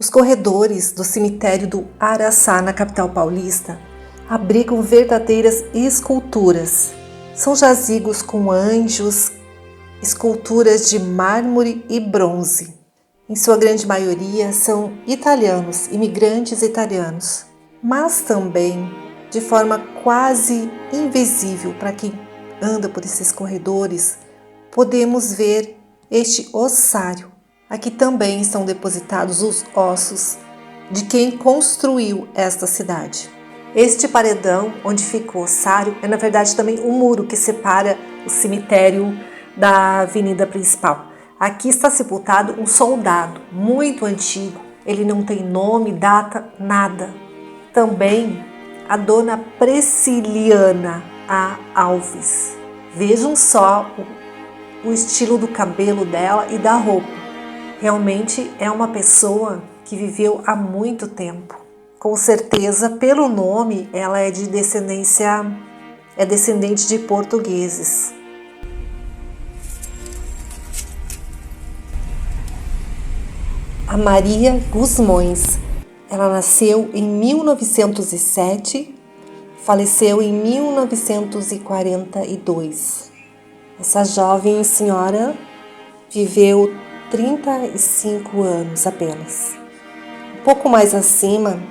Os corredores do cemitério do Araçá, na capital paulista, abrigam verdadeiras esculturas. São jazigos com anjos, esculturas de mármore e bronze. Em sua grande maioria são italianos, imigrantes italianos, mas também de forma quase invisível para quem anda por esses corredores, podemos ver este ossário. Aqui também estão depositados os ossos de quem construiu esta cidade. Este paredão onde fica o ossário é na verdade também um muro que separa o cemitério da avenida principal. Aqui está sepultado um soldado muito antigo, ele não tem nome, data, nada. Também a dona Presciliana A. Alves. Vejam só o estilo do cabelo dela e da roupa. Realmente é uma pessoa que viveu há muito tempo. Com certeza, pelo nome, ela é descendente de portugueses. A Maria Gusmões, ela nasceu em 1907, faleceu em 1942. Essa jovem senhora viveu 35 anos apenas. Um pouco mais acima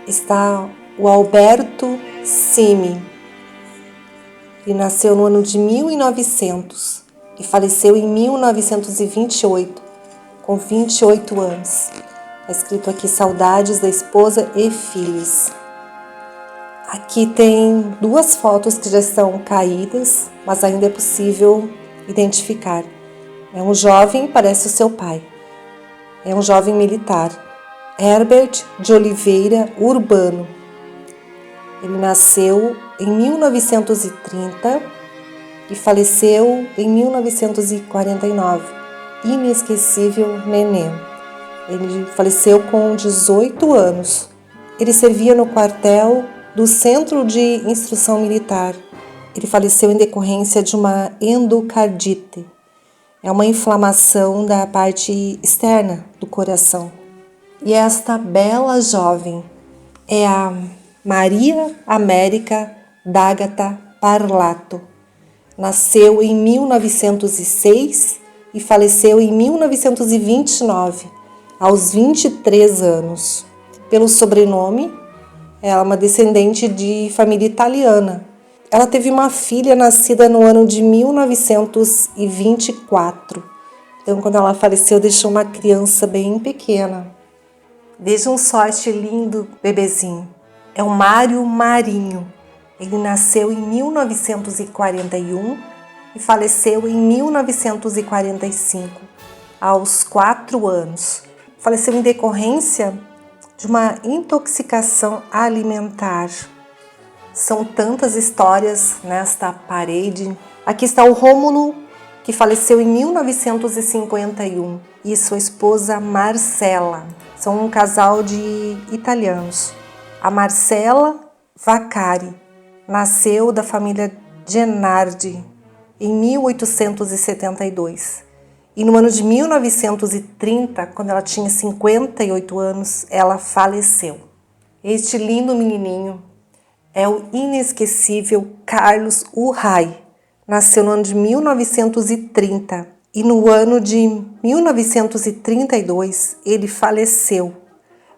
está o Alberto Simi. Ele nasceu no ano de 1900 e faleceu em 1928, com 28 anos. Está escrito aqui: saudades da esposa e filhos. Aqui tem duas fotos que já estão caídas, mas ainda é possível identificar. É um jovem, parece o seu pai. É um jovem militar, Herbert de Oliveira Urbano. Ele nasceu em 1930 e faleceu em 1949. Inesquecível neném. Ele faleceu com 18 anos. Ele servia no quartel do Centro de Instrução Militar. Ele faleceu em decorrência de uma endocardite. É uma inflamação da parte externa do coração. E esta bela jovem é a Maria América d'Agata Parlato. Nasceu em 1906 e faleceu em 1929, aos 23 anos. Pelo sobrenome, ela é uma descendente de família italiana. Ela teve uma filha nascida no ano de 1924. Então, quando ela faleceu, deixou uma criança bem pequena. Vejam só este lindo bebezinho. É o Mário Marinho. Ele nasceu em 1941 e faleceu em 1945, aos 4 anos. Faleceu em decorrência de uma intoxicação alimentar. São tantas histórias nesta parede. Aqui está o Rômulo, que faleceu em 1951, e sua esposa Marcela. São um casal de italianos. A Marcela Vaccari nasceu da família Gennardi em 1872. E no ano de 1930, quando ela tinha 58 anos, ela faleceu. Este lindo menininho é o inesquecível Carlos Urrai. Nasceu no ano de 1930 e no ano de 1932 ele faleceu.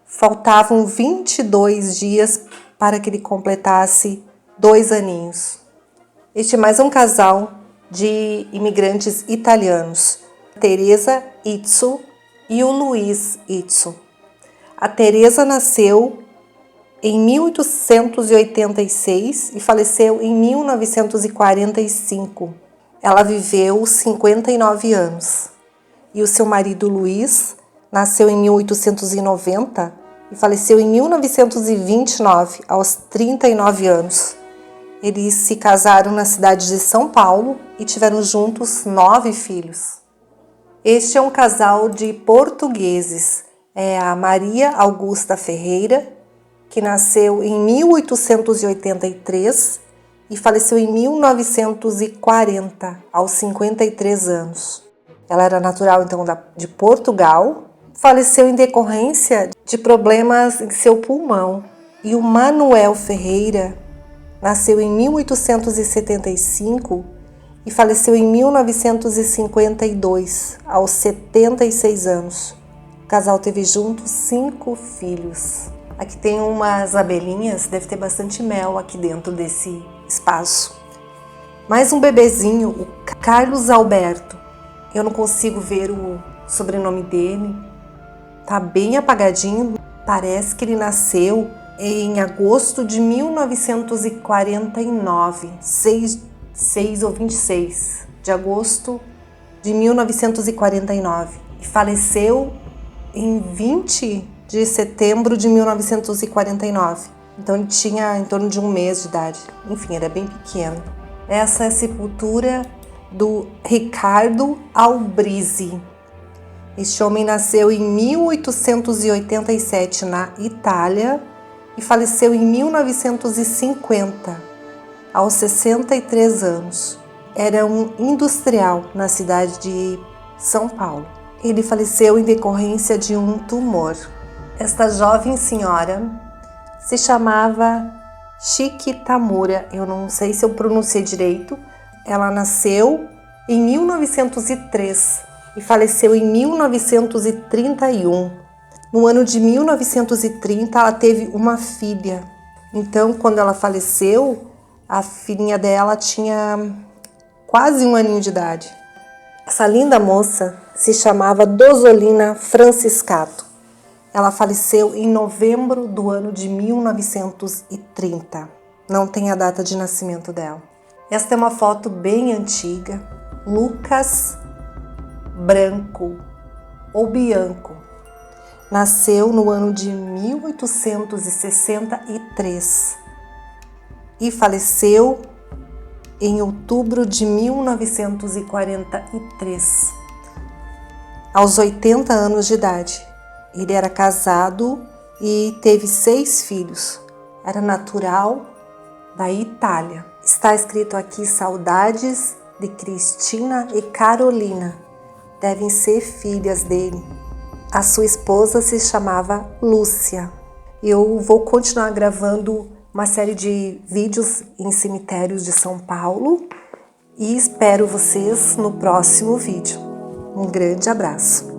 Faltavam 22 dias para que ele completasse 2 aninhos. Este é mais um casal de imigrantes italianos, Teresa Izzo e o Luiz Izzo. A Teresa nasceu em 1886 e faleceu em 1945. Ela viveu 59 anos. E o seu marido Luiz nasceu em 1890 e faleceu em 1929, aos 39 anos. Eles se casaram na cidade de São Paulo e tiveram juntos 9 filhos. Este é um casal de portugueses. É a Maria Augusta Ferreira, que nasceu em 1883 e faleceu em 1940, aos 53 anos. Ela era natural, então, de Portugal. Faleceu em decorrência de problemas em seu pulmão. E o Manuel Ferreira nasceu em 1875 e faleceu em 1952, aos 76 anos. O casal teve juntos 5 filhos. Aqui tem umas abelhinhas, deve ter bastante mel aqui dentro desse espaço. Mais um bebezinho, o Carlos Alberto. Eu não consigo ver o sobrenome dele. Tá bem apagadinho. Parece que ele nasceu em agosto de 1949, 6 ou 26 de agosto de 1949. E faleceu em 20 de setembro de 1949. Então ele tinha em torno de 1 mês de idade. Enfim, era bem pequeno. Essa é a sepultura do Ricardo Albrizzi. Este homem nasceu em 1887 na Itália e faleceu em 1950, aos 63 anos. Era um industrial na cidade de São Paulo. Ele faleceu em decorrência de um tumor. Esta jovem senhora se chamava Chiquitamura, eu não sei se eu pronunciei direito. Ela nasceu em 1903 e faleceu em 1931. No ano de 1930, ela teve uma filha. Então, quando ela faleceu, a filhinha dela tinha quase 1 aninho de idade. Essa linda moça se chamava Dosolina Franciscato. Ela faleceu em novembro do ano de 1930. Não tem a data de nascimento dela. Esta é uma foto bem antiga. Lucas Branco ou Bianco nasceu no ano de 1863 e faleceu em outubro de 1943, aos 80 anos de idade. Ele era casado e teve 6 filhos. Era natural da Itália. Está escrito aqui saudades de Cristina e Carolina. Devem ser filhas dele. A sua esposa se chamava Lúcia. Eu vou continuar gravando uma série de vídeos em cemitérios de São Paulo e espero vocês no próximo vídeo. Um grande abraço.